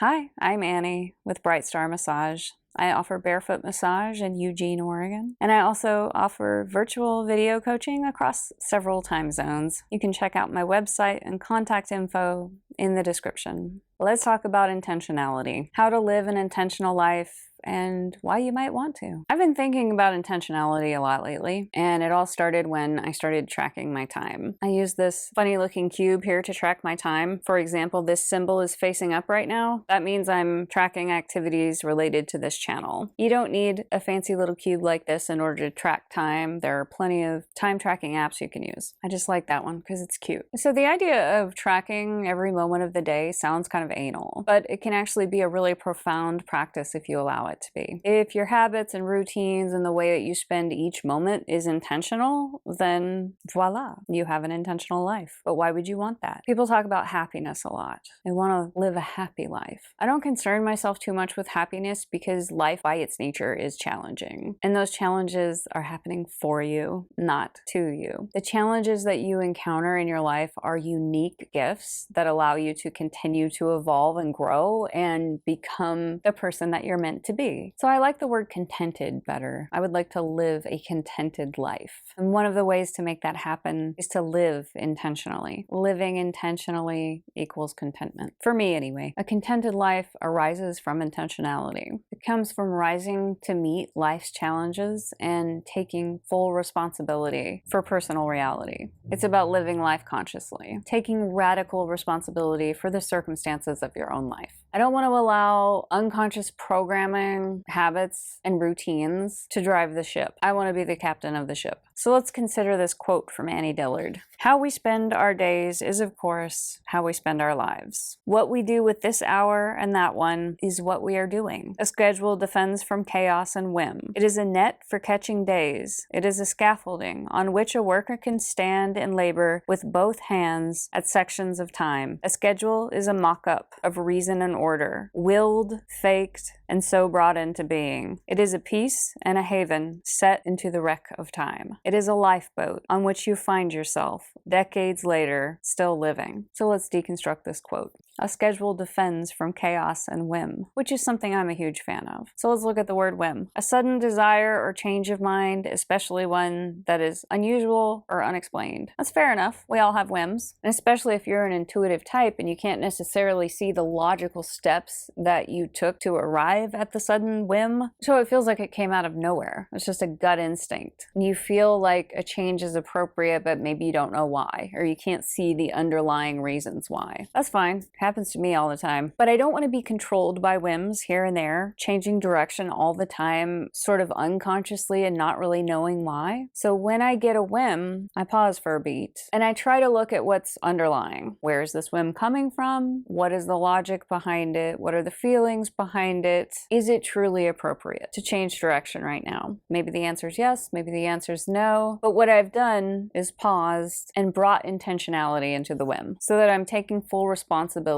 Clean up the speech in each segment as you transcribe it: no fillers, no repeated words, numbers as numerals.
Hi, I'm Annie with Bright Star Massage. I offer barefoot massage in Eugene, Oregon, and I also offer virtual video coaching across several time zones. You can check out my website and contact info in the description. Let's talk about intentionality, how to live an intentional life, and why you might want to. I've been thinking about intentionality a lot lately, and it all started when I started tracking my time. I use this funny looking cube here to track my time. For example, this symbol is facing up right now. That means I'm tracking activities related to this channel. You don't need a fancy little cube like this in order to track time. There are plenty of time tracking apps you can use. I just like that one because it's cute. So the idea of tracking every moment of the day sounds kind of anal, but it can actually be a really profound practice if you allow it to be. If your habits and routines and the way that you spend each moment is intentional, then voila, you have an intentional life. But why would you want that? People talk about happiness a lot. They want to live a happy life. I don't concern myself too much with happiness because life by its nature is challenging. And those challenges are happening for you, not to you. The challenges that you encounter in your life are unique gifts that allow you to continue to evolve and grow and become the person that you're meant to be. So I like the word contented better. I would like to live a contented life. And one of the ways to make that happen is to live intentionally. Living intentionally equals contentment. For me anyway. A contented life arises from intentionality. It comes from rising to meet life's challenges and taking full responsibility for personal reality. It's about living life consciously, taking radical responsibility for the circumstances of your own life. I don't want to allow unconscious programming, habits, and routines to drive the ship. I want to be the captain of the ship. So let's consider this quote from Annie Dillard. How we spend our days is, of course, how we spend our lives. What we do with this hour and that one is what we are doing. A schedule defends from chaos and whim. It is a net for catching days. It is a scaffolding on which a worker can stand and labor with both hands at sections of time. A schedule is a mock-up of reason and order, willed, faked, and so brought into being. It is a peace and a haven set into the wreck of time. It is a lifeboat on which you find yourself, decades later, still living. So let's deconstruct this quote. A schedule defends from chaos and whim, which is something I'm a huge fan of. So let's look at the word whim. A sudden desire or change of mind, especially one that is unusual or unexplained. That's fair enough. We all have whims. And especially if you're an intuitive type and you can't necessarily see the logical steps that you took to arrive at the sudden whim. So it feels like it came out of nowhere. It's just a gut instinct. You feel like a change is appropriate, but maybe you don't know why, or you can't see the underlying reasons why. That's fine. Happens to me all the time. But I don't want to be controlled by whims here and there, changing direction all the time, sort of unconsciously and not really knowing why. So when I get a whim, I pause for a beat and I try to look at what's underlying. Where is this whim coming from? What is the logic behind it? What are the feelings behind it? Is it truly appropriate to change direction right now? Maybe the answer is yes, maybe the answer is no. But what I've done is paused and brought intentionality into the whim so that I'm taking full responsibility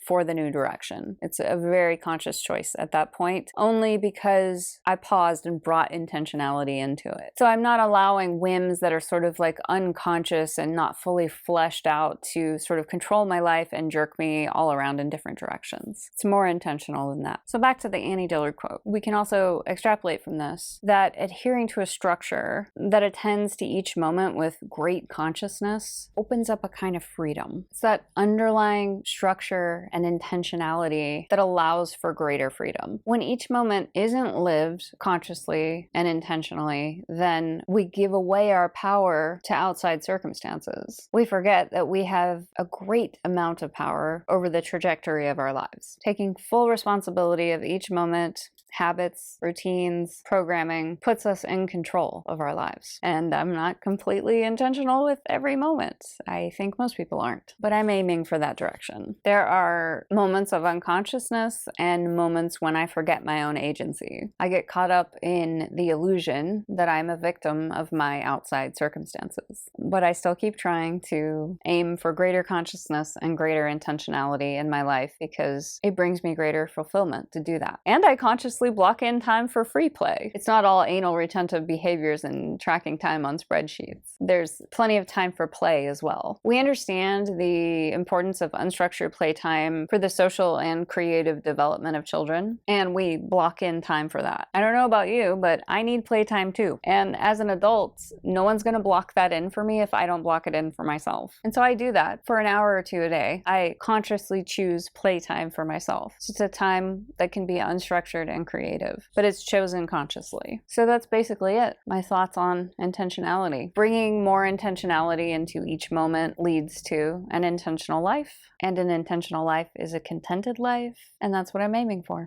for the new direction. It's a very conscious choice at that point, only because I paused and brought intentionality into it. So I'm not allowing whims that are sort of like unconscious and not fully fleshed out to sort of control my life and jerk me all around in different directions. It's more intentional than that. So back to the Annie Dillard quote. We can also extrapolate from this that adhering to a structure that attends to each moment with great consciousness opens up a kind of freedom. It's that underlying structure and intentionality that allows for greater freedom. When each moment isn't lived consciously and intentionally, then we give away our power to outside circumstances. We forget that we have a great amount of power over the trajectory of our lives. Taking full responsibility of each moment, habits, routines, programming puts us in control of our lives. And I'm not completely intentional with every moment. I think most people aren't, but I'm aiming for that direction. There are moments of unconsciousness and moments when I forget my own agency. I get caught up in the illusion that I'm a victim of my outside circumstances. But I still keep trying to aim for greater consciousness and greater intentionality in my life because it brings me greater fulfillment to do that. And I consciously consciously block in time for free play. It's not all anal retentive behaviors and tracking time on spreadsheets. There's plenty of time for play as well. We understand the importance of unstructured playtime for the social and creative development of children, and we block in time for that. I don't know about you, but I need playtime too. And as an adult, no one's going to block that in for me if I don't block it in for myself. And so I do that for an hour or two a day. I consciously choose playtime for myself. It's just a time that can be unstructured and creative, but it's chosen consciously. So that's basically it. My thoughts on intentionality. Bringing more intentionality into each moment leads to an intentional life, and an intentional life is a contented life, and that's what I'm aiming for.